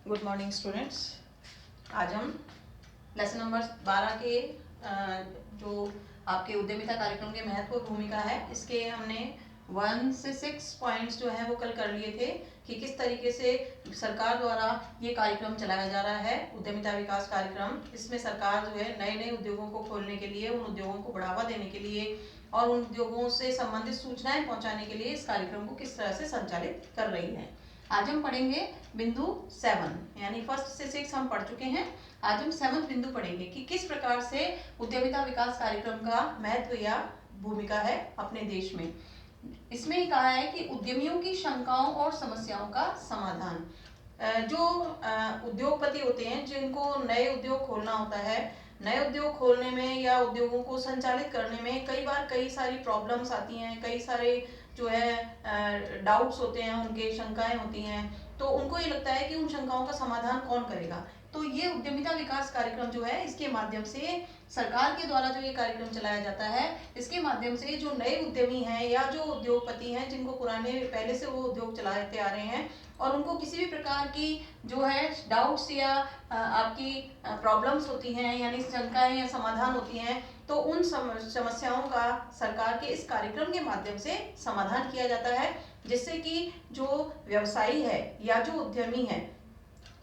Good morning students. आज हम lesson number 12 के जो आपके उद्यमिता कार्यक्रम के महत्व और भूमिका है, इसके हमने 1 से 6 पॉइंट्स जो है वो कल कर लिए थे कि किस तरीके से सरकार द्वारा ये कार्यक्रम चलाया जा रहा है, उद्यमिता विकास कार्यक्रम। इसमें सरकार जो है नए नए उद्योगों को खोलने के लिए, उन उद्योगों को बढ़ावा देने के लिए और उन उद्योगों से संबंधित सूचनाएं पहुंचाने के लिए इस कार्यक्रम को किस तरह से संचालित कर रही है। आज हम पढ़ेंगे बिंदु 7, यानी फर्स्ट से 6 हम पढ़ चुके हैं। आज हम 7th बिंदु पढ़ेंगे कि किस प्रकार से उद्यमिता विकास कार्यक्रम का महत्व या भूमिका है अपने देश में। इसमें ही कहा है कि उद्यमियों की शंकाओं और समस्याओं का समाधान। जो उद्योगपति होते हैं, जिनको नए उद्योग खोलना होता है, नए उद्योग खोलने में या उद्योगों को संचालित करने में कई बार कई सारी प्रॉब्लम्स आती हैं, कई सारे जो है डाउट्स होते हैं, उनके शंकाएं होती हैं। तो उनको ये लगता है कि उन शंकाओं का समाधान कौन करेगा। तो ये उद्यमिता विकास कार्यक्रम जो है, इसके माध्यम से सरकार के द्वारा जो ये कार्यक्रम चलाया जाता है, इसके माध्यम से जो नए उद्यमी हैं या जो उद्योगपति हैं, जिनको पुराने पहले से वो उद्योग चलाते आ रहे हैं और उनको किसी भी प्रकार की जो है डाउट्स या आपकी प्रॉब्लम्स होती हैं, यानी शंकाएं या समाधान होती हैं, तो उन समस्याओं का सरकार के इस कार्यक्रम के माध्यम से समाधान किया जाता है, जिससे कि जो व्यवसायी है या जो उद्यमी है,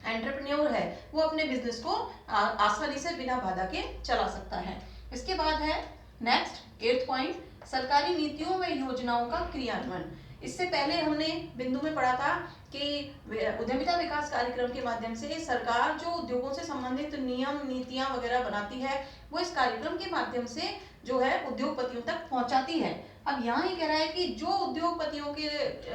एंटरप्रेन्योर है, वो अपने बिजनेस को आसानी से बिना बाधा के चला सकता है। इसके बाद है नेक्स्ट 8th पॉइंट, सरकारी नीतियों व योजनाओं का क्रियान्वयन। इससे पहले हमने बिंदु में पढ़ा था कि उद्यमिता विकास कार्यक्रम के माध्यम से सरकार जो उद्योगों से संबंधित नियम नीतियां वगैरह बनाती है, वो इस कार्यक्रम के माध्यम से जो है उद्योगपतियों तक पहुंचाती है। अब यहाँ ये कह रहा है कि जो उद्योगपतियों के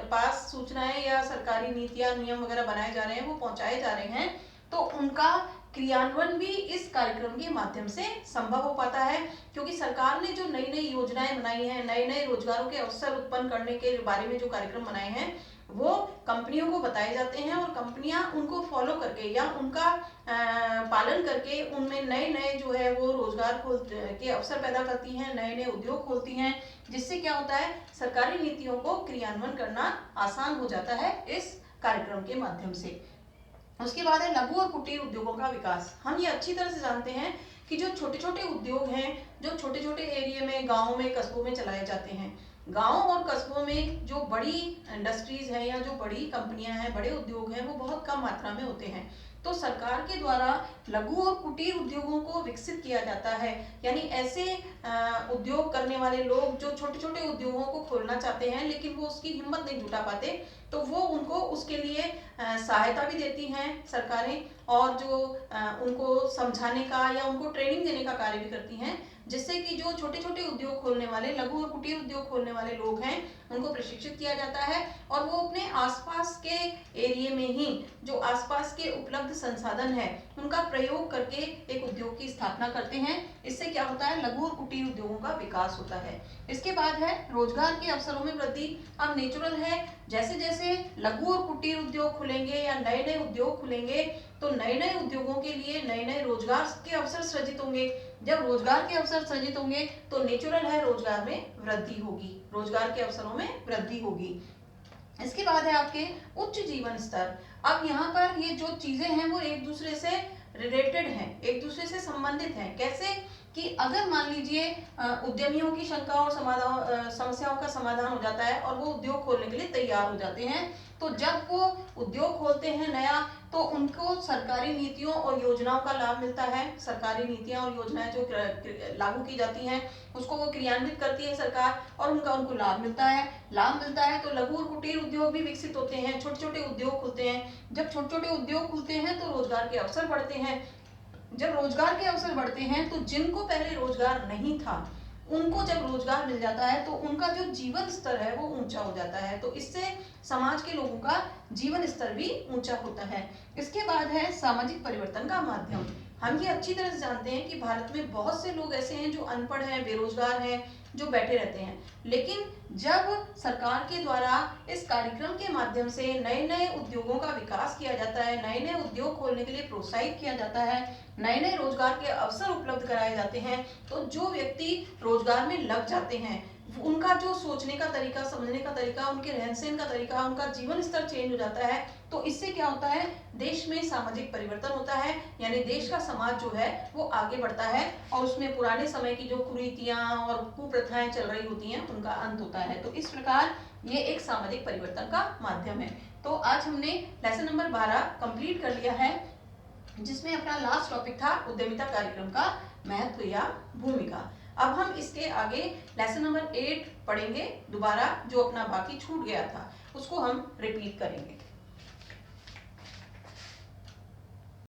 पास सूचनाएं या सरकारी नीतियां नियम वगैरह बनाए जा रहे हैं, वो पहुंचाए जा रहे हैं, तो उनका क्रियान्वयन भी इस कार्यक्रम के माध्यम से संभव हो पाता है, क्योंकि सरकार ने जो नई नई योजनाएं बनाई हैं, नए नए रोजगारों के अवसर उत्पन्न करने के बारे में जो कार्यक्रम बनाए हैं, वो कंपनियों को बताए जाते हैं और कंपनियां उनको फॉलो करके या उनका पालन करके उनमें नए नए जो है वो रोजगार के अवसर पैदा करती हैं, नए नए उद्योग खोलती हैं, जिससे क्या होता है, सरकारी नीतियों को क्रियान्वयन करना आसान हो जाता है इस कार्यक्रम के माध्यम से। उसके बाद है लघु और कुटीर उद्योगों का विकास। हम ये अच्छी तरह से जानते हैं कि जो छोटे छोटे उद्योग हैं, जो छोटे छोटे एरिया में, गाँव में, कस्बों में चलाए जाते हैं, गाँव और कस्बों में जो बड़ी इंडस्ट्रीज हैं या जो बड़ी कंपनियां हैं, बड़े उद्योग हैं, वो बहुत कम मात्रा में होते हैं। तो सरकार के द्वारा लघु और कुटीर उद्योगों को विकसित किया जाता है, यानी ऐसे उद्योग करने वाले लोग जो छोटे छोटे उद्योगों को खोलना चाहते हैं लेकिन वो उसकी हिम्मत नहीं जुटा पाते, तो वो उनको उसके लिए सहायता भी देती हैं सरकारें, और जो उनको समझाने का या उनको ट्रेनिंग देने का कार्य भी करती हैं, जिससे कि जो छोटे छोटे उद्योग खोलने वाले, लघु और कुटीर उद्योग खोलने वाले लोग हैं, उनको प्रशिक्षित किया जाता है और वो अपने आसपास के एरिया में ही जो आसपास के उपलब्ध संसाधन है, उनका प्रयोग करके एक उद्योग की स्थापना करते हैं। इससे क्या होता है, लघु और कुटीर उद्योगों का विकास होता है। इसके बाद है रोजगार के अवसरों में वृद्धि। अब नेचुरल है, जैसे जैसे लघु और कुटीर उद्योग खुलेंगे या नए नए उद्योग खुलेंगे, तो नए नए उद्योगों के लिए नए नए रोजगार के अवसर सृजित होंगे। जब रोजगार के अवसर सृजित होंगे तो नेचुरल है, रोजगार में वृद्धि होगी, रोजगार के अवसरों में वृद्धि होगी। इसके बाद है आपके उच्च जीवन स्तर। अब यहाँ पर ये जो चीजें हैं वो एक दूसरे से रिलेटेड हैं, एक दूसरे से संबंधित हैं। कैसे कि अगर मान लीजिए उद्यमियों की शंका और समस्याओं का समाधान हो जाता है और वो उद्योग खोलने के लिए तैयार हो जाते हैं, तो जब वो उद्योग खोलते हैं नया, तो उनको सरकारी नीतियों और योजनाओं का लाभ मिलता है। सरकारी नीतियां और योजनाएं जो लागू की जाती हैं, उसको वो क्रियान्वित करती है सरकार और उनको लाभ मिलता है। लाभ मिलता है तो लघु और कुटीर उद्योग भी विकसित होते हैं, छोटे छोटे उद्योग खुलते हैं। जब छोटे छोटे उद्योग खुलते हैं तो रोजगार के अवसर बढ़ते हैं। जब रोजगार के अवसर बढ़ते हैं तो जिनको पहले रोजगार नहीं था, उनको जब रोजगार मिल जाता है तो उनका जो जीवन स्तर है वो ऊंचा हो जाता है। तो इससे समाज के लोगों का जीवन स्तर भी ऊंचा होता है। इसके बाद है सामाजिक परिवर्तन का माध्यम। हम ये अच्छी तरह से जानते हैं कि भारत में बहुत से लोग ऐसे हैं जो अनपढ़ हैं, बेरोजगार हैं, जो बैठे रहते हैं, लेकिन जब सरकार के द्वारा इस कार्यक्रम के माध्यम से नए नए उद्योगों का विकास किया जाता है, नए नए उद्योग खोलने के लिए प्रोत्साहित किया जाता है, नए नए रोजगार के अवसर उपलब्ध कराए जाते हैं, तो जो व्यक्ति रोजगार में लग जाते हैं, उनका जो सोचने का तरीका, समझने का तरीका, उनके रहन सहन का तरीका, उनका जीवन स्तर चेंज हो जाता है तो इससे क्या होता है, देश में सामाजिक परिवर्तन होता है, यानी देश का समाज जो है वो आगे बढ़ता है और उसमें पुराने समय की जो कुरीतियां और कुप्रथाएं चल रही होती हैं उनका अंत होता है। तो इस प्रकार ये एक सामाजिक परिवर्तन का माध्यम है। तो आज हमने लेसन नंबर 12 कंप्लीट कर लिया है, जिसमें अपना लास्ट टॉपिक था उद्यमिता कार्यक्रम का महत्व या भूमिका। अब हम इसके आगे लेसन नंबर 8 पढ़ेंगे दोबारा, जो अपना बाकी छूट गया था उसको हम रिपीट करेंगे।